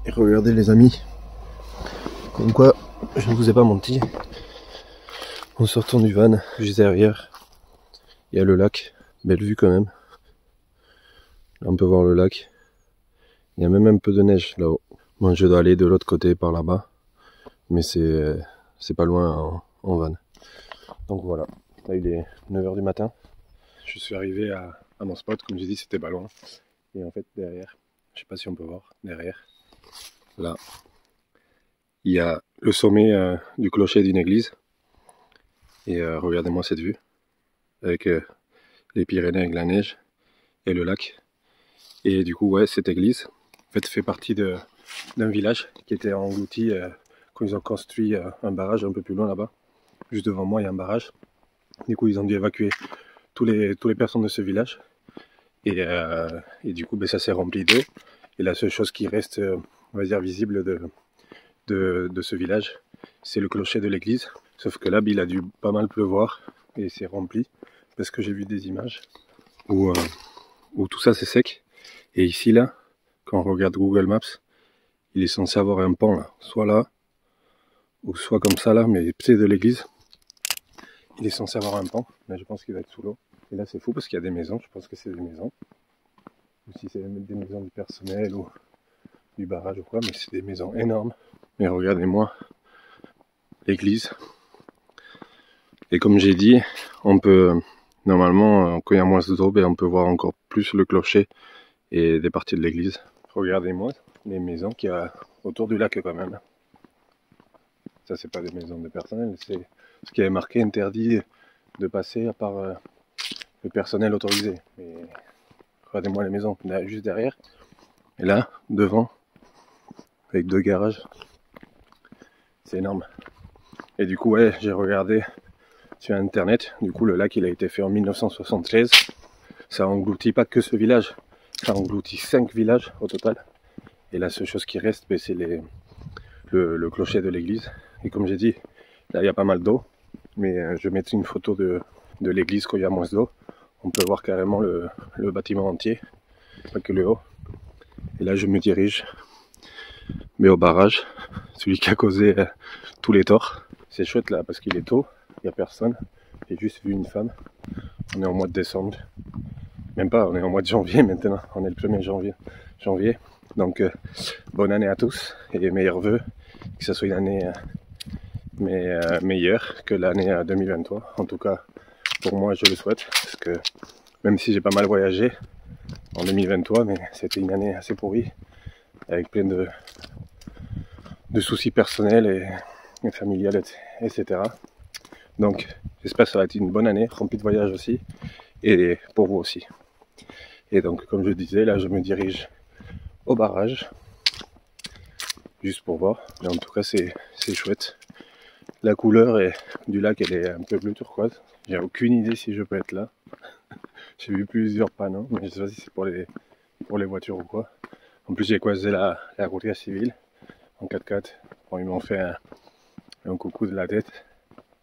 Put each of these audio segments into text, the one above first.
Et regardez les amis, comme quoi je ne vous ai pas menti. En sortant du van, juste derrière, il y a le lac. Belle vue quand même. Là on peut voir le lac. Il y a même un peu de neige là-haut. Moi je dois aller de l'autre côté par là-bas. Mais c'est pas loin en van. Donc voilà, là il est 9h du matin. Je suis arrivé à mon spot, comme j'ai dit c'était pas loin. Et en fait derrière, je sais pas si on peut voir, derrière, là, il y a le sommet du clocher d'une église. Et regardez-moi cette vue, avec les Pyrénées, avec la neige et le lac. Et du coup, ouais, cette église en fait, fait partie d'un village qui était englouti quand ils ont construit un barrage un peu plus loin là-bas. Juste devant moi, il y a un barrage. Du coup, ils ont dû évacuer toutes les personnes de ce village. Et du coup, ben, ça s'est rempli d'eau. Et la seule chose qui reste, on va dire, visible de ce village, c'est le clocher de l'église. Sauf que là, il a dû pas mal pleuvoir et c'est rempli. Parce que j'ai vu des images où tout ça c'est sec. Et ici, là, quand on regarde Google Maps, il est censé avoir un pont là. Soit là, ou soit comme ça là, mais c'est de l'église. Il est censé avoir un pont. Là, je pense qu'il va être sous l'eau. Et là, c'est fou parce qu'il y a des maisons. Je pense que c'est des maisons. Ou si c'est des maisons du personnel ou du barrage ou quoi. Mais c'est des maisons énormes. Mais regardez-moi l'église. Et comme j'ai dit, on peut, normalement, quand il y a moins d'eau, on peut voir encore plus le clocher et des parties de l'église. Regardez-moi les maisons qu'il y a autour du lac quand même. Ça, c'est pas des maisons de personnel, c'est ce qui est marqué interdit de passer à part le personnel autorisé. Mais regardez-moi les maisons, là, juste derrière. Et là, devant, avec 2 garages. C'est énorme. Et du coup, ouais, j'ai regardé sur internet, du coup le lac il a été fait en 1973, ça engloutit pas que ce village, ça engloutit 5 villages au total, et la seule chose qui reste c'est le clocher de l'église, et comme j'ai dit, là il y a pas mal d'eau, mais je mettrai une photo de l'église quand il y a moins d'eau, on peut voir carrément le bâtiment entier, pas que le haut, et là je me dirige, mais au barrage, celui qui a causé tous les torts. C'est chouette là parce qu'il est tôt, il n'y a personne, j'ai juste vu une femme, on est au mois de décembre, même pas, on est au mois de janvier maintenant, on est le 1er janvier, donc bonne année à tous et meilleurs vœux, que ce soit une année meilleure que l'année 2023, en tout cas pour moi je le souhaite, parce que même si j'ai pas mal voyagé en 2023, mais c'était une année assez pourrie, avec plein de soucis personnels et familiales, etc. Donc j'espère que ça va être une bonne année, remplie de voyages aussi, et pour vous aussi. Et donc comme je disais, là je me dirige au barrage, juste pour voir, mais en tout cas c'est chouette. La couleur du lac elle est un peu bleu turquoise, j'ai aucune idée si je peux être là. J'ai vu plusieurs panneaux, mais je sais pas si c'est pour les voitures ou quoi. En plus j'ai croisé la routière civile en 4x4, bon, ils m'ont fait un coucou de la tête,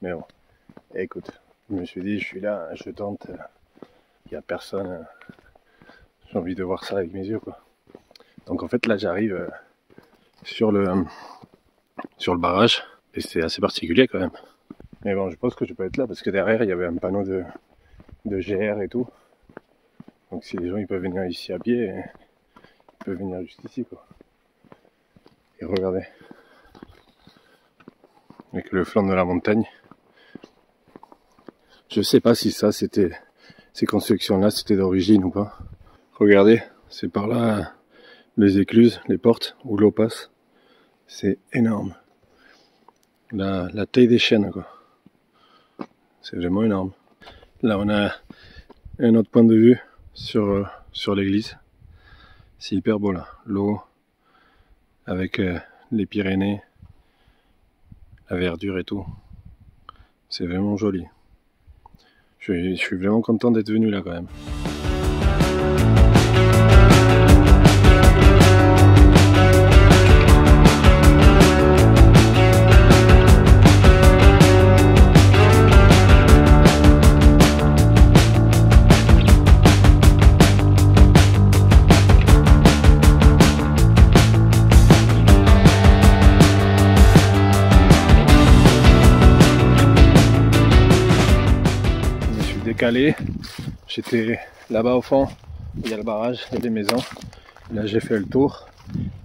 mais bon, écoute, je me suis dit je suis là, je tente, il n'y a personne, j'ai envie de voir ça avec mes yeux quoi. Donc en fait là j'arrive sur le barrage, et c'est assez particulier quand même. Mais bon, je pense que je peux être là parce que derrière il y avait un panneau de GR et tout. Donc si les gens ils peuvent venir ici à pied, ils peuvent venir juste ici quoi. Et regardez, avec le flanc de la montagne. Je sais pas si ça c'était, ces constructions là c'était d'origine ou pas. Regardez, c'est par là les écluses, les portes où l'eau passe. C'est énorme. La taille des chênes quoi. C'est vraiment énorme. Là on a un autre point de vue sur l'église. C'est hyper beau là. L'eau avec les Pyrénées, la verdure et tout. C'est vraiment joli. Je suis vraiment content d'être venu là quand même. calé. J'étais là-bas au fond, il y a le barrage, il y a des maisons. Là j'ai fait le tour.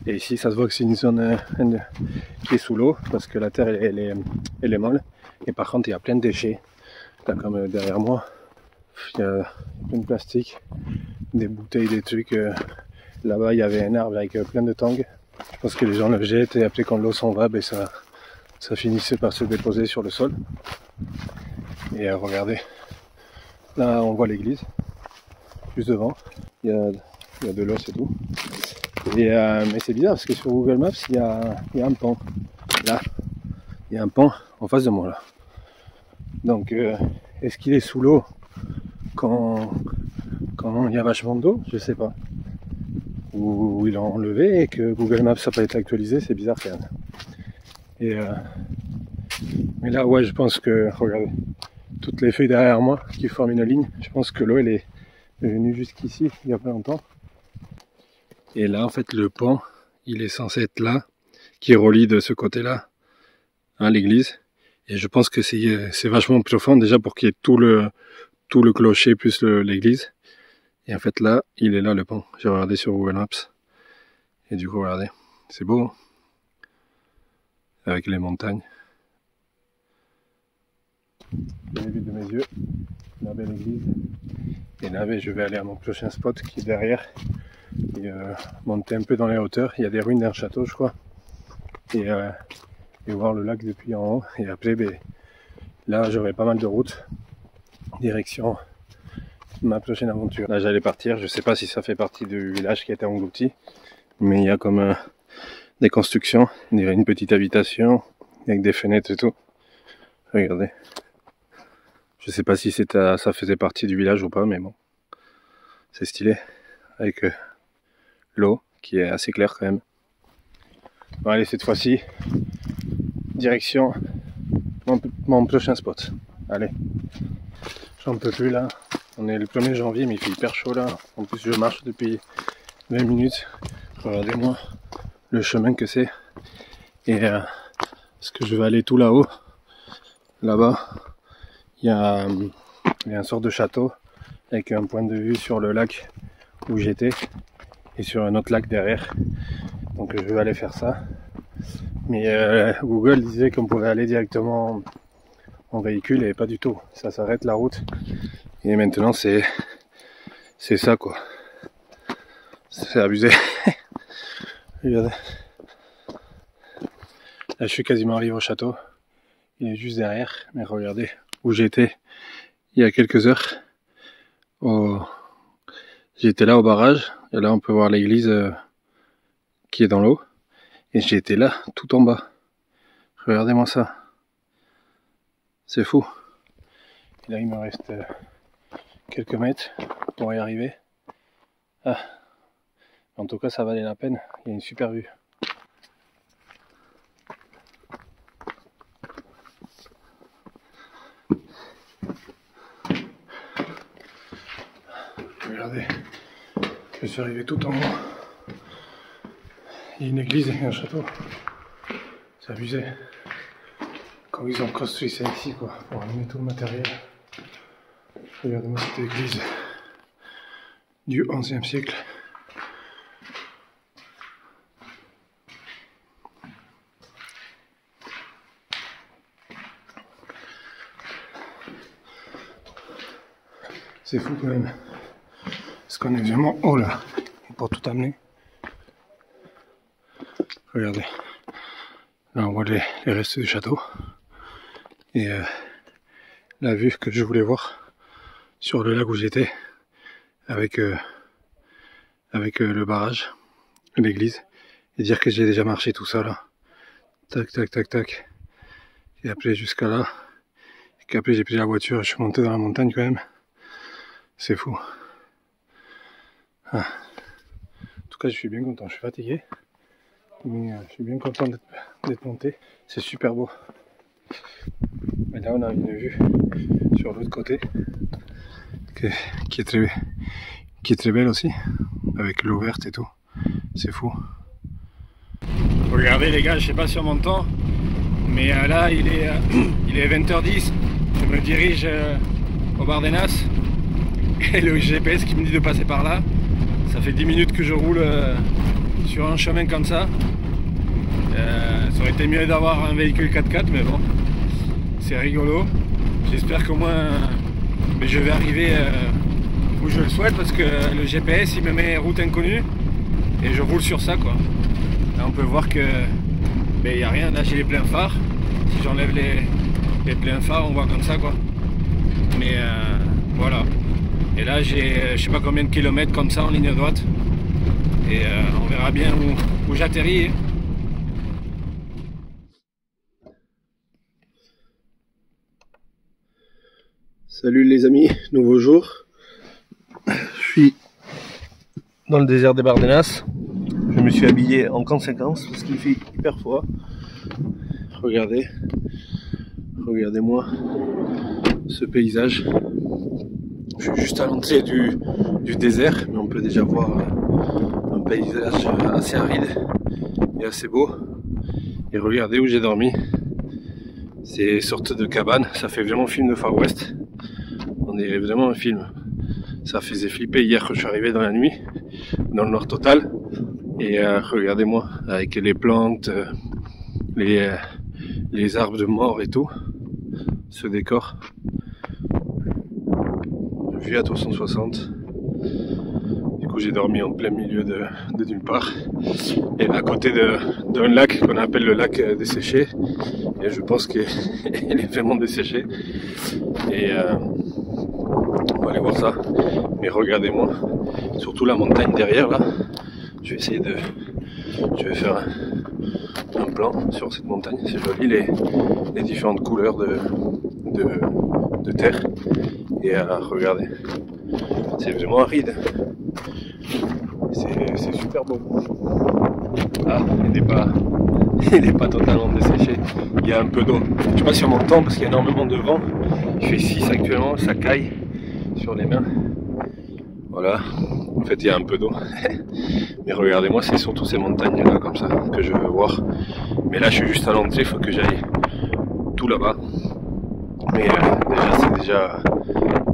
Et ici ça se voit que c'est une zone qui est sous l'eau parce que la terre elle est molle. Et par contre il y a plein de déchets. Là comme derrière moi, il y a plein de plastique, des bouteilles, des trucs. Là-bas il y avait un arbre avec plein de tongs. Je pense que les gens le jettent et après quand l'eau s'en va, ben ça finissait par se déposer sur le sol. Et regardez, là on voit l'église, juste devant, il y a de l'eau, c'est tout. Et, mais c'est bizarre parce que sur Google Maps il y a un pont, là, il y a un pont en face de moi là. Donc est-ce qu'il est sous l'eau quand il y a vachement d'eau? Je sais pas. Ou il a enlevé et que Google Maps n'a pas été actualisé, c'est bizarre quand même. Et mais là ouais je pense que, regardez, toutes les feuilles derrière moi qui forment une ligne, je pense que l'eau elle est venue jusqu'ici il y a pas longtemps. Et là en fait le pont il est censé être là, qui relie de ce côté là à l'église. Et je pense que c'est vachement profond déjà pour qu'il y ait tout le clocher plus l'église. Et en fait là il est là le pont, j'ai regardé sur Google Maps. Et du coup regardez, c'est beau hein, avec les montagnes. J'ai vu de mes yeux la belle église. Et là je vais aller à mon prochain spot qui est derrière. Et monter un peu dans les hauteurs. Il y a des ruines d'un château je crois. Et voir le lac depuis en haut. Et après là j'aurai pas mal de routes. Direction ma prochaine aventure. Là j'allais partir. Je sais pas si ça fait partie du village qui a été englouti. Mais il y a comme des constructions. Il y a une petite habitation avec des fenêtres et tout. Regardez. Je sais pas si ça faisait partie du village ou pas, mais bon. C'est stylé. Avec l'eau qui est assez claire quand même. Bon allez, cette fois-ci, direction mon prochain spot. Allez. J'en peux plus là. On est le 1er janvier mais il fait hyper chaud là. En plus je marche depuis 20 minutes. Regardez-moi le chemin que c'est. Et parce que je vais aller tout là-haut. Là-bas, il y a une sorte de château avec un point de vue sur le lac où j'étais et sur un autre lac derrière. Donc je vais aller faire ça. Mais Google disait qu'on pouvait aller directement en véhicule et pas du tout. Ça s'arrête la route. Et maintenant c'est ça quoi. C'est abusé. Regardez. Là je suis quasiment arrivé au château. Il est juste derrière. Mais regardez où j'étais il y a quelques heures. J'étais là au barrage. Et là on peut voir l'église qui est dans l'eau. Et j'étais là tout en bas. Regardez-moi ça. C'est fou. Et là il me reste quelques mètres pour y arriver. Ah. En tout cas ça valait la peine. Il y a une super vue. Regardez, je suis arrivé tout en haut. Il y a une église et un château. C'est abusé. Quand ils ont construit ça ici, quoi, pour amener tout le matériel. Regardez-moi cette église du XIe siècle. C'est fou quand même. Parce qu'on est vraiment haut là. Pour tout amener. Regardez. Là on voit les restes du château. Et la vue que je voulais voir sur le lac où j'étais. Avec le barrage. L'église. Et dire que j'ai déjà marché tout ça là. Tac tac tac tac. Et après jusqu'à là. Et qu'après j'ai pris la voiture et je suis monté dans la montagne quand même. C'est fou. Ah. En tout cas, je suis bien content. Je suis fatigué, mais je suis bien content d'être monté. C'est super beau. Et là, on a une vue sur l'autre côté qui est très belle aussi, avec l'eau verte et tout. C'est fou. Regardez les gars, je sais pas sur mon temps, mais là il est 20h10. Je me dirige au Bardenas et le GPS qui me dit de passer par là. Ça fait 10 minutes que je roule sur un chemin comme ça. Ça aurait été mieux d'avoir un véhicule 4x4, mais bon, c'est rigolo. J'espère qu'au moins je vais arriver où je le souhaite, parce que le GPS il me met route inconnue et je roule sur ça quoi. Là on peut voir que il n'y a rien, là j'ai les pleins phares. Si j'enlève les pleins phares, on voit comme ça quoi. Mais voilà. Et là j'ai je sais pas combien de kilomètres comme ça en ligne droite. Et on verra bien où j'atterris. Salut les amis, nouveau jour. Je suis dans le désert des Bardenas. Je me suis habillé en conséquence parce qu'il fait hyper froid. Regardez, regardez-moi ce paysage. Je suis juste à l'entrée du désert, mais on peut déjà voir un paysage assez aride et assez beau. Et regardez où j'ai dormi. C'est une sorte de cabane, ça fait vraiment film de Far West. On dirait vraiment un film. Ça faisait flipper hier quand je suis arrivé dans la nuit, dans le noir total. Et regardez-moi, avec les plantes, les arbres de mort et tout, ce décor. Vue à 360. Du coup j'ai dormi en plein milieu de nulle part. Et à côté d'un lac qu'on appelle le lac desséché. Et je pense qu'il est vraiment desséché. Et on va aller voir ça. Mais regardez-moi, surtout la montagne derrière là. Je vais essayer je vais faire un plan sur cette montagne. C'est joli les différentes couleurs de terre. Et regardez, c'est vraiment aride. C'est super beau. Ah, il n'est pas totalement desséché. Il y a un peu d'eau. Je sais pas si on m'entend parce qu'il y a énormément de vent. Il fait 6 actuellement, ça caille sur les mains. Voilà. En fait, il y a un peu d'eau. Mais regardez-moi, c'est surtout ces montagnes là comme ça que je veux voir. Mais là, je suis juste à l'entrée, il faut que j'aille tout là-bas. Mais déjà, c'est déjà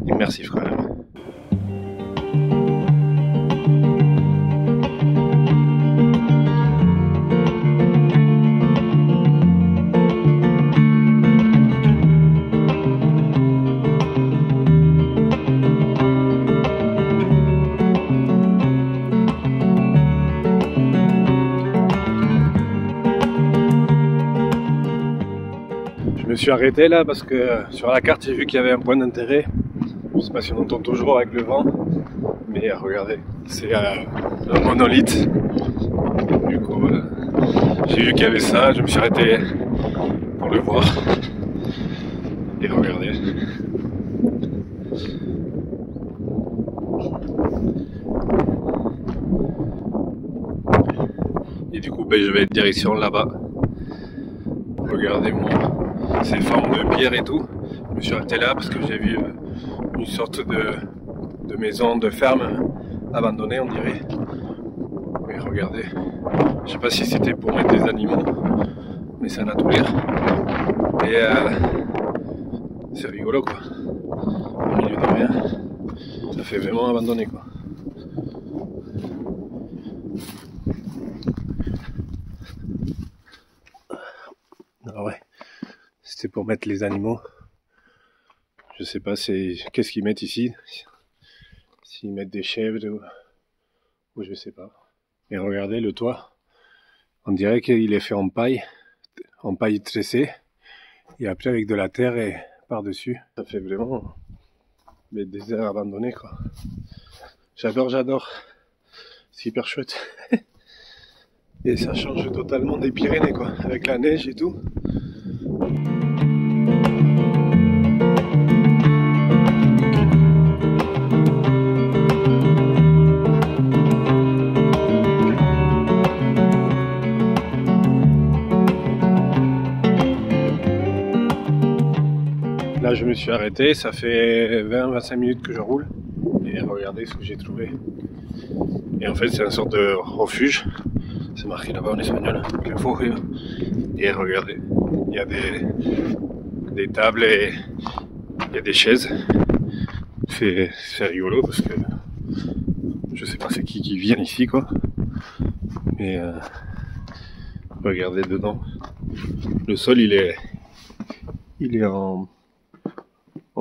immersif quand même. Je me suis arrêté là parce que sur la carte j'ai vu qu'il y avait un point d'intérêt. Je sais pas si on entend toujours avec le vent, mais regardez, c'est un monolithe. Du coup, j'ai vu qu'il y avait ça, je me suis arrêté pour le voir. Et regardez. Et du coup, je vais être direction là-bas. Regardez-moi ces formes de pierre et tout. Je me suis arrêté là parce que j'ai vu une sorte de maison, de ferme abandonnée, on dirait. Mais regardez, je sais pas si c'était pour mettre des animaux, mais ça n'a tout l'air. Et c'est rigolo quoi. Au milieu de rien, ça fait vraiment abandonné quoi. Ah ouais, c'était pour mettre les animaux. Je sais pas qu'est-ce qu'ils mettent ici. S'ils mettent des chèvres ou je sais pas. Et regardez le toit. On dirait qu'il est fait en paille tressée. Et après avec de la terre et par-dessus. Ça fait vraiment des déserts abandonnés quoi. J'adore. C'est hyper chouette. Et ça change totalement des Pyrénées quoi. Avec la neige et tout. Là je me suis arrêté, ça fait 20-25 minutes que je roule et regardez ce que j'ai trouvé. Et en fait c'est une sorte de refuge, c'est marqué là-bas en espagnol, refugio. Et regardez, il y a des tables et il y a des chaises c'est rigolo parce que je sais pas c'est qui vient ici quoi. Mais regardez dedans. Le sol il est en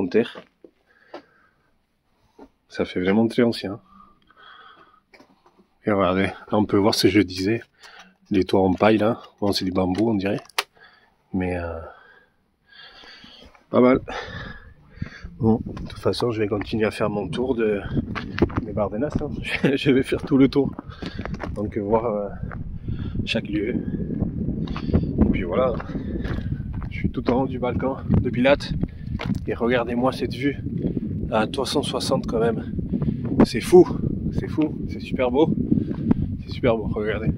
terre. Ça fait vraiment très ancien. Et regardez, là on peut voir ce que je disais. Les toits en paille là. Bon c'est du bambou on dirait. Mais pas mal. Bon, de toute façon je vais continuer à faire mon tour des Bardenas. Hein. Je vais faire tout le tour. Donc voir chaque lieu. Et puis voilà. Je suis tout en haut du balcon de Pilates. Et regardez-moi cette vue à 360 quand même. C'est fou, c'est super beau. C'est super beau, regardez.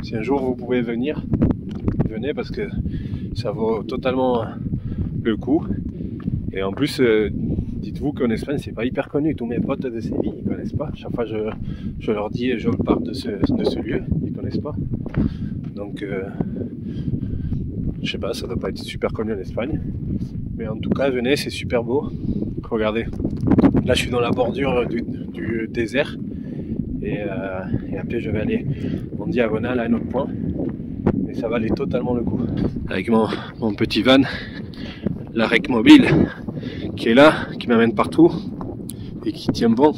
Si un jour vous pouvez venir, venez parce que ça vaut totalement le coup. Et en plus, dites-vous qu'en Espagne c'est pas hyper connu. Tous mes potes de Séville ils connaissent pas. Chaque fois je leur dis et je leur parle de ce lieu, ils connaissent pas. Donc je sais pas, ça doit pas être super connu en Espagne. Mais en tout cas venez, c'est super beau. Regardez, là je suis dans la bordure du désert. Et après je vais aller en diagonale à un autre point. Mais ça valait totalement le coup. Avec mon petit van, la rec mobile, qui est là, qui m'amène partout et qui tient bon.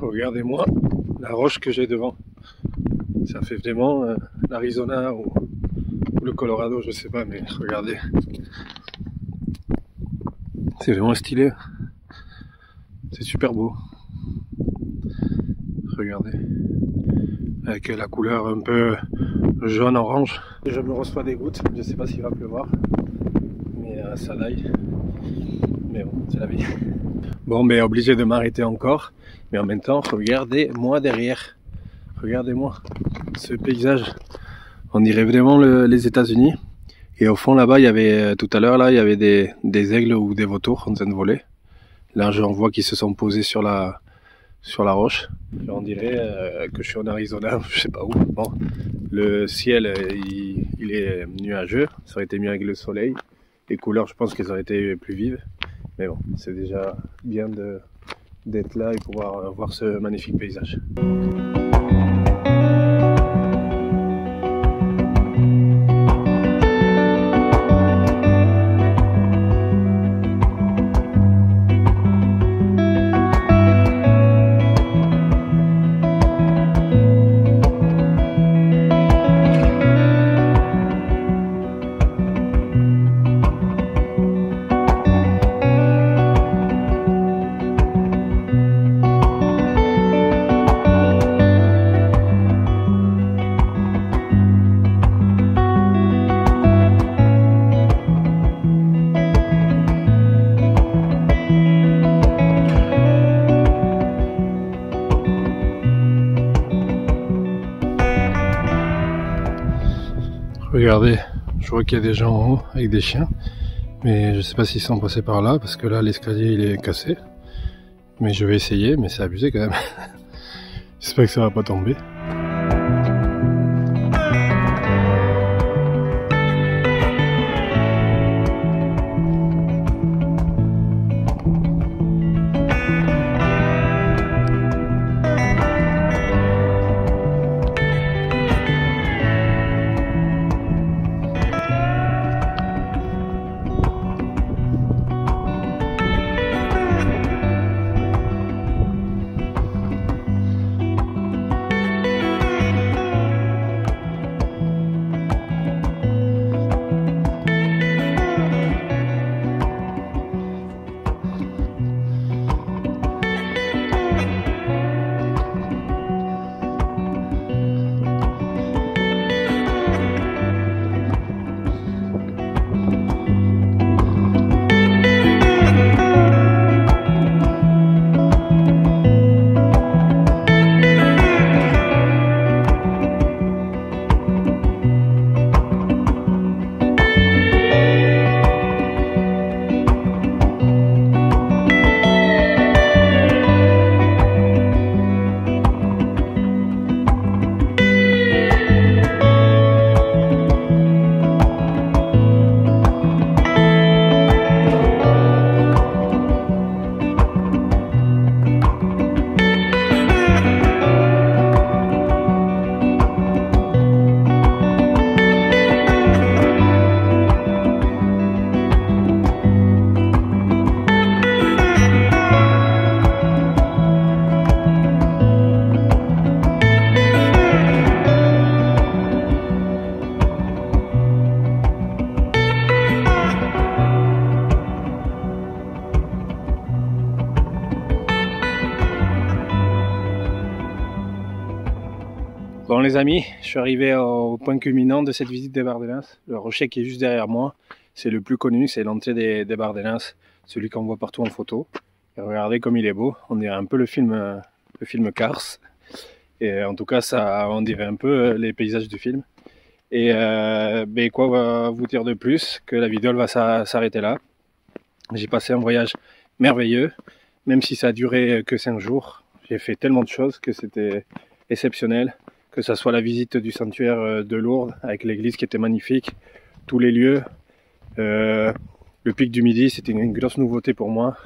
Regardez-moi la roche que j'ai devant. Ça fait vraiment l'Arizona ou le Colorado, je sais pas, mais regardez. C'est vraiment stylé. C'est super beau. Regardez. Avec la couleur un peu jaune-orange. Je me reçois des gouttes, je sais pas s'il va pleuvoir. Mais ça l'aille. Mais bon, c'est la vie. Bon, mais obligé de m'arrêter encore. Mais en même temps, regardez-moi derrière. Regardez-moi ce paysage. On dirait vraiment les États-Unis. Et au fond là-bas, il y avait tout à l'heure là, il y avait des aigles ou des vautours en train de voler. Là, j'en vois qui se sont posés sur la roche. On dirait que je suis en Arizona, je sais pas où. Bon, le ciel, il est nuageux. Ça aurait été mieux avec le soleil. Les couleurs, je pense qu'elles auraient été plus vives. Mais bon, c'est déjà bien d'être là et pouvoir voir ce magnifique paysage. Regardez, je vois qu'il y a des gens en haut avec des chiens, mais je sais pas s'ils sont passés par là parce que là l'escalier il est cassé. Mais je vais essayer, mais c'est abusé quand même. J'espère que ça va pas tomber. les amis, je suis arrivé au point culminant de cette visite des Bardenas. Le rocher qui est juste derrière moi, c'est le plus connu, c'est l'entrée des Bardenas, celui qu'on voit partout en photo. Et regardez comme il est beau, on dirait un peu le film Cars. Et en tout cas, ça, on dirait un peu les paysages du film. Et ben quoi va vous dire de plus que la vidéo elle va s'arrêter là. J'ai passé un voyage merveilleux, même si ça a duré que 5 jours. J'ai fait tellement de choses que c'était exceptionnel, que ce soit la visite du sanctuaire de Lourdes avec l'église qui était magnifique, tous les lieux, le pic du Midi, c'était une grosse nouveauté pour moi,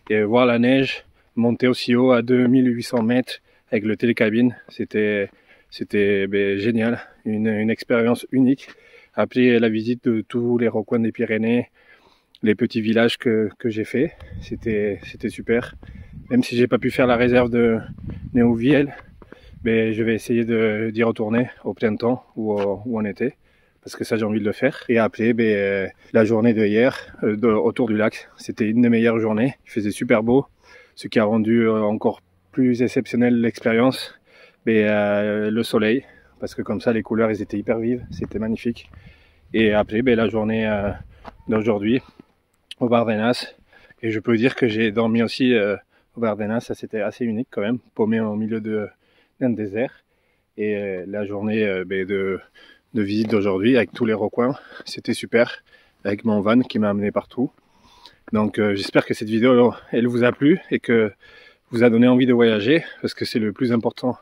et voir la neige monter aussi haut à 2800 mètres avec le télécabine, c'était génial, une expérience unique. Après la visite de tous les recoins des Pyrénées, les petits villages que j'ai fait, c'était super. Même si j'ai pas pu faire la réserve de Néouviel, mais je vais essayer d'y retourner au printemps ou en été, parce que ça j'ai envie de le faire. Et après, la journée de hier, autour du lac, c'était une des meilleures journées. Il faisait super beau, ce qui a rendu encore plus exceptionnelle l'expérience. Le soleil, parce que comme ça les couleurs elles étaient hyper vives, c'était magnifique. Et après, la journée d'aujourd'hui au Bardenas, et je peux dire que j'ai dormi aussi au Bardenas, ça c'était assez unique quand même, paumé au milieu d'un désert. Et la journée de visite d'aujourd'hui avec tous les recoins, c'était super, avec mon van qui m'a amené partout. Donc j'espère que cette vidéo elle vous a plu et que vous a donné envie de voyager, parce que c'est le plus important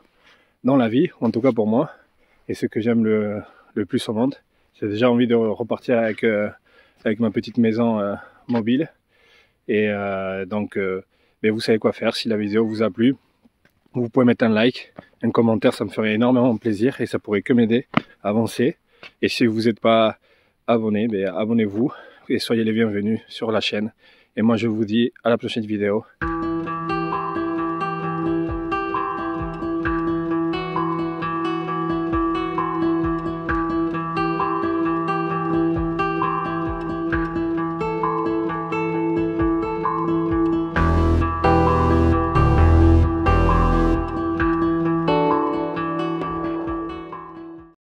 dans la vie, en tout cas pour moi, et ce que j'aime le plus au monde. J'ai déjà envie de repartir avec ma petite maison mobile. Et donc vous savez quoi faire. Si la vidéo vous a plu, vous pouvez mettre un like, un commentaire, ça me ferait énormément plaisir et ça pourrait que m'aider à avancer. Et si vous n'êtes pas abonné, abonnez-vous et soyez les bienvenus sur la chaîne. Et moi je vous dis à la prochaine vidéo.